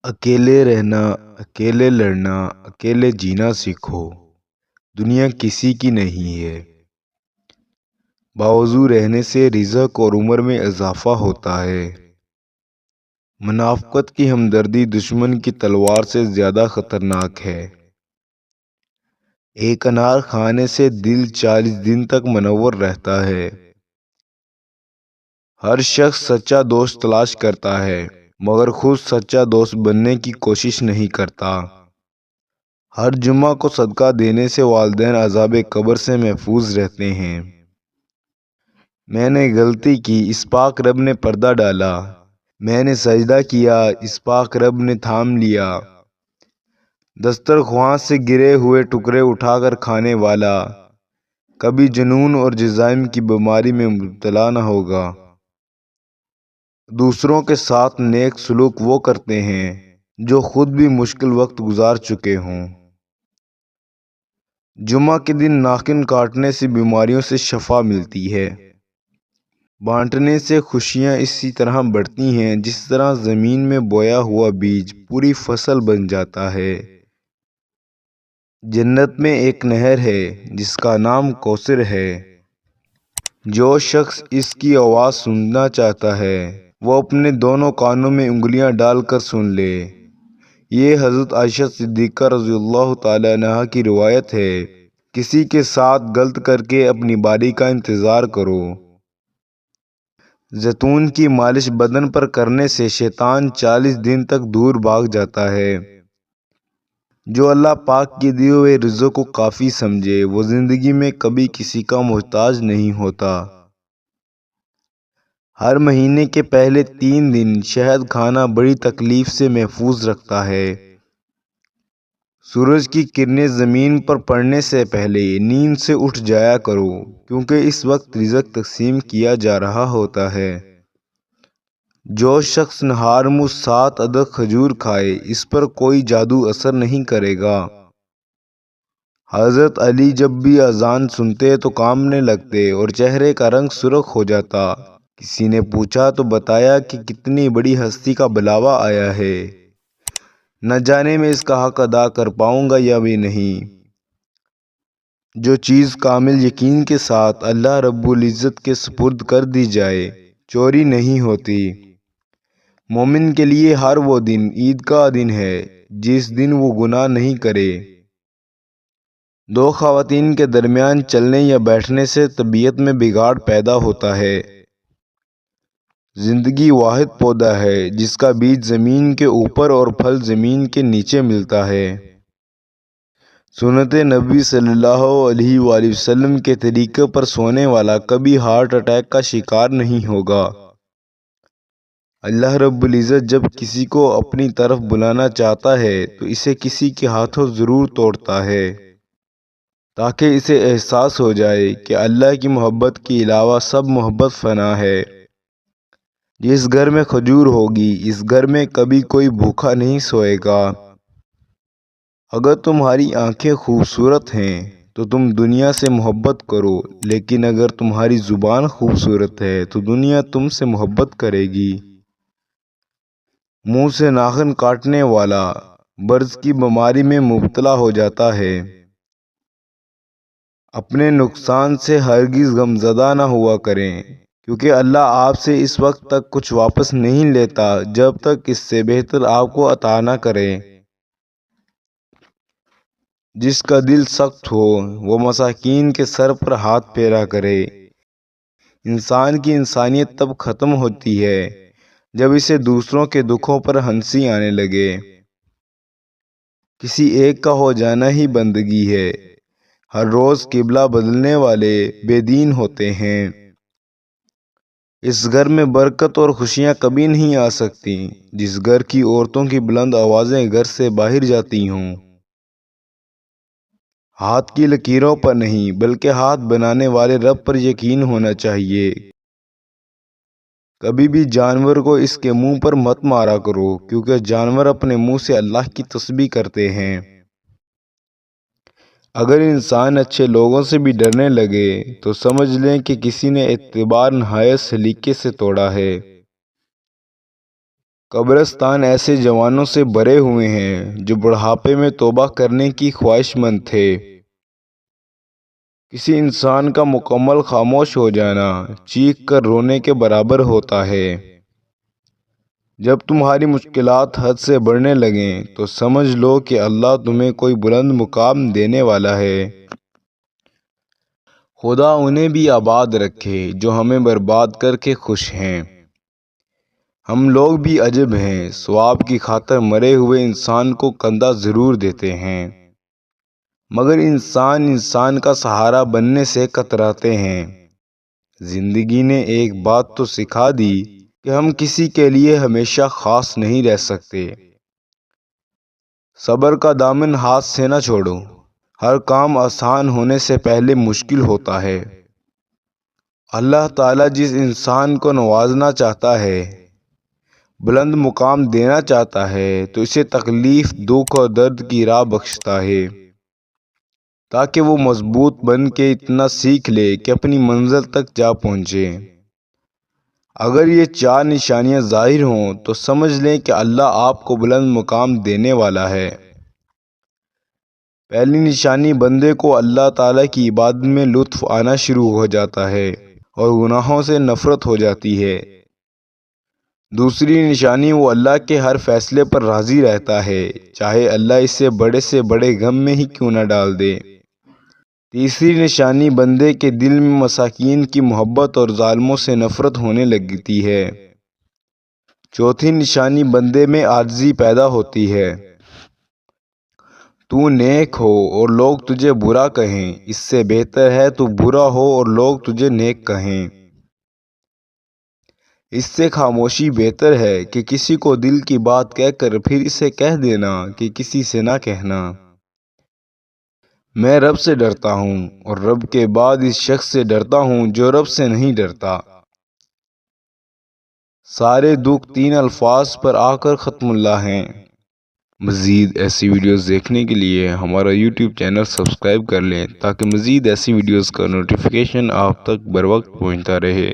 اکیلے رہنا، اکیلے لڑنا، اکیلے جینا سیکھو، دنیا کسی کی نہیں ہے۔ باوضو رہنے سے رزق اور عمر میں اضافہ ہوتا ہے۔ منافقت کی ہمدردی دشمن کی تلوار سے زیادہ خطرناک ہے۔ ایک انار کھانے سے دل 40 دن تک منور رہتا ہے۔ ہر شخص سچا دوست تلاش کرتا ہے مگر خود سچا دوست بننے کی کوشش نہیں کرتا۔ ہر جمعہ کو صدقہ دینے سے والدین عذاب قبر سے محفوظ رہتے ہیں۔ میں نے غلطی کی، اس پاک رب نے پردہ ڈالا۔ میں نے سجدہ کیا، اس پاک رب نے تھام لیا۔ دسترخوان سے گرے ہوئے ٹکڑے اٹھا کر کھانے والا کبھی جنون اور جذام کی بیماری میں مبتلا نہ ہوگا۔ دوسروں کے ساتھ نیک سلوک وہ کرتے ہیں جو خود بھی مشکل وقت گزار چکے ہوں۔ جمعہ کے دن ناخن کاٹنے سے بیماریوں سے شفا ملتی ہے۔ بانٹنے سے خوشیاں اسی طرح بڑھتی ہیں جس طرح زمین میں بویا ہوا بیج پوری فصل بن جاتا ہے۔ جنت میں ایک نہر ہے جس کا نام کوثر ہے۔ جو شخص اس کی آواز سننا چاہتا ہے وہ اپنے دونوں کانوں میں انگلیاں ڈال کر سن لے۔ یہ حضرت عائشہ صدیقہ رضی اللہ تعالی عنہا کی روایت ہے۔ کسی کے ساتھ غلط کر کے اپنی باری کا انتظار کرو۔ زیتون کی مالش بدن پر کرنے سے شیطان 40 دن تک دور بھاگ جاتا ہے۔ جو اللہ پاک کے دیے ہوئے رزق کو کافی سمجھے وہ زندگی میں کبھی کسی کا محتاج نہیں ہوتا۔ ہر مہینے کے پہلے 3 دن شہد کھانا بڑی تکلیف سے محفوظ رکھتا ہے۔ سورج کی کرنیں زمین پر پڑنے سے پہلے نیند سے اٹھ جایا کرو کیونکہ اس وقت رزق تقسیم کیا جا رہا ہوتا ہے۔ جو شخص نہار منہ 7 عدد کھجور کھائے اس پر کوئی جادو اثر نہیں کرے گا۔ حضرت علی جب بھی اذان سنتے تو کانپنے لگتے اور چہرے کا رنگ سرخ ہو جاتا۔ کسی نے پوچھا تو بتایا کہ کتنی بڑی ہستی کا بلاوا آیا ہے، نہ جانے میں اس کا حق ادا کر پاؤں گا یا بھی نہیں۔ جو چیز کامل یقین کے ساتھ اللہ رب العزت کے سپرد کر دی جائے چوری نہیں ہوتی۔ مومن کے لیے ہر وہ دن عید کا دن ہے جس دن وہ گناہ نہیں کرے۔ 2 خواتین کے درمیان چلنے یا بیٹھنے سے طبیعت میں بگاڑ پیدا ہوتا ہے۔ زندگی واحد پودا ہے جس کا بیج زمین کے اوپر اور پھل زمین کے نیچے ملتا ہے۔ سنت نبی صلی اللہ علیہ وآلہ وسلم کے طریقے پر سونے والا کبھی ہارٹ اٹیک کا شکار نہیں ہوگا۔ اللہ رب العزت جب کسی کو اپنی طرف بلانا چاہتا ہے تو اسے کسی کے ہاتھوں ضرور توڑتا ہے تاکہ اسے احساس ہو جائے کہ اللہ کی محبت کے علاوہ سب محبت فنا ہے۔ جس گھر میں کھجور ہوگی اس گھر میں کبھی کوئی بھوکا نہیں سوئے گا۔ اگر تمہاری آنکھیں خوبصورت ہیں تو تم دنیا سے محبت کرو، لیکن اگر تمہاری زبان خوبصورت ہے تو دنیا تم سے محبت کرے گی۔ منہ سے ناخن کاٹنے والا برس کی بیماری میں مبتلا ہو جاتا ہے۔ اپنے نقصان سے ہرگز غمزدہ نہ ہوا کریں کیونکہ اللہ آپ سے اس وقت تک کچھ واپس نہیں لیتا جب تک اس سے بہتر آپ کو عطا نہ کرے۔ جس کا دل سخت ہو وہ مساکین کے سر پر ہاتھ پھیرا کرے۔ انسان کی انسانیت تب ختم ہوتی ہے جب اسے دوسروں کے دکھوں پر ہنسی آنے لگے۔ کسی ایک کا ہو جانا ہی بندگی ہے۔ ہر روز قبلہ بدلنے والے بے دین ہوتے ہیں۔ اس گھر میں برکت اور خوشیاں کبھی نہیں آ سکتی جس گھر کی عورتوں کی بلند آوازیں گھر سے باہر جاتی ہوں۔ ہاتھ کی لکیروں پر نہیں بلکہ ہاتھ بنانے والے رب پر یقین ہونا چاہیے۔ کبھی بھی جانور کو اس کے منہ پر مت مارا کرو کیونکہ جانور اپنے منہ سے اللہ کی تسبیح کرتے ہیں۔ اگر انسان اچھے لوگوں سے بھی ڈرنے لگے تو سمجھ لیں کہ کسی نے اعتبار نہایت سلیقے سے توڑا ہے۔ قبرستان ایسے جوانوں سے بھرے ہوئے ہیں جو بڑھاپے میں توبہ کرنے کی خواہش مند تھے۔ کسی انسان کا مکمل خاموش ہو جانا چیخ کر رونے کے برابر ہوتا ہے۔ جب تمہاری مشکلات حد سے بڑھنے لگیں تو سمجھ لو کہ اللہ تمہیں کوئی بلند مقام دینے والا ہے۔ خدا انہیں بھی آباد رکھے جو ہمیں برباد کر کے خوش ہیں۔ ہم لوگ بھی عجب ہیں، ثواب کی خاطر مرے ہوئے انسان کو کندھا ضرور دیتے ہیں، مگر انسان کا سہارا بننے سے کتراتے ہیں۔ زندگی نے ایک بات تو سکھا دی کہ ہم کسی کے لیے ہمیشہ خاص نہیں رہ سکتے۔ صبر کا دامن ہاتھ سے نہ چھوڑو، ہر کام آسان ہونے سے پہلے مشکل ہوتا ہے۔ اللہ تعالیٰ جس انسان کو نوازنا چاہتا ہے، بلند مقام دینا چاہتا ہے تو اسے تکلیف، دکھ اور درد کی راہ بخشتا ہے، تاکہ وہ مضبوط بن کے اتنا سیکھ لے کہ اپنی منزل تک جا پہنچے۔ اگر یہ 4 نشانیاں ظاہر ہوں تو سمجھ لیں کہ اللہ آپ کو بلند مقام دینے والا ہے۔ پہلی نشانی، بندے کو اللہ تعالیٰ کی عبادت میں لطف آنا شروع ہو جاتا ہے اور گناہوں سے نفرت ہو جاتی ہے۔ دوسری نشانی، وہ اللہ کے ہر فیصلے پر راضی رہتا ہے، چاہے اللہ اسے بڑے سے بڑے غم میں ہی کیوں نہ ڈال دے۔ تیسری نشانی، بندے کے دل میں مساکین کی محبت اور ظالموں سے نفرت ہونے لگتی ہے۔ چوتھی نشانی، بندے میں عاجزی پیدا ہوتی ہے۔ تو نیک ہو اور لوگ تجھے برا کہیں، اس سے بہتر ہے تو برا ہو اور لوگ تجھے نیک کہیں۔ اس سے خاموشی بہتر ہے کہ کسی کو دل کی بات کہہ کر پھر اسے کہہ دینا کہ کسی سے نہ کہنا۔ میں رب سے ڈرتا ہوں اور رب کے بعد اس شخص سے ڈرتا ہوں جو رب سے نہیں ڈرتا۔ سارے دکھ 3 الفاظ پر آ کر ختم اللہ ہیں۔ مزید ایسی ویڈیوز دیکھنے کے لیے ہمارا YouTube چینل سبسکرائب کر لیں تاکہ مزید ایسی ویڈیوز کا نوٹیفیکیشن آپ تک بر وقت پہنچتا رہے۔